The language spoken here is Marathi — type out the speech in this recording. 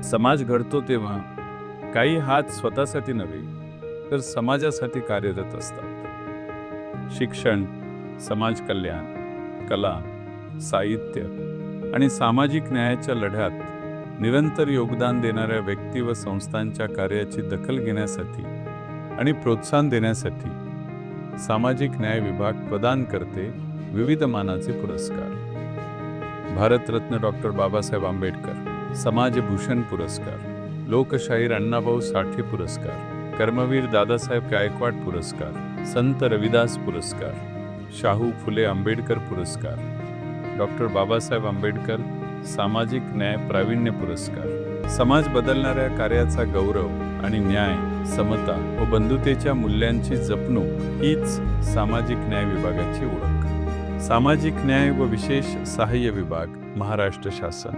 समाज घडतो तेव्हा काही हात स्वतःसाठी नव्हे तर समाजासाठी कार्यरत असतात. शिक्षण, समाज कल्याण, कला, साहित्य आणि सामाजिक न्यायाच्या लढ्यात निरंतर योगदान देणाऱ्या व्यक्ती व संस्थांच्या कार्याची दखल घेण्यासाठी आणि प्रोत्साहन देण्यासाठी सामाजिक न्याय विभाग प्रदान करते विविध मानाचे पुरस्कार. भारतरत्न डॉक्टर बाबासाहेब आंबेडकर समाजभूषण पुरस्कार, लोकशाहीर अण्णाभाऊ साठे पुरस्कार, कर्मवीर दादासाहेब गायकवाड पुरस्कार, संत रविदास पुरस्कार, शाहू फुले आंबेडकर पुरस्कार, डॉक्टर बाबासाहेब आंबेडकर सामाजिक न्याय प्रावीण्य पुरस्कार. समाज बदलणाऱ्या कार्याचा गौरव आणि न्याय, समता व बंधुतेच्या मूल्यांची जपणूक हीच सामाजिक न्याय विभागाची ओळख. सामाजिक न्याय व विशेष सहाय्य विभाग, महाराष्ट्र शासन.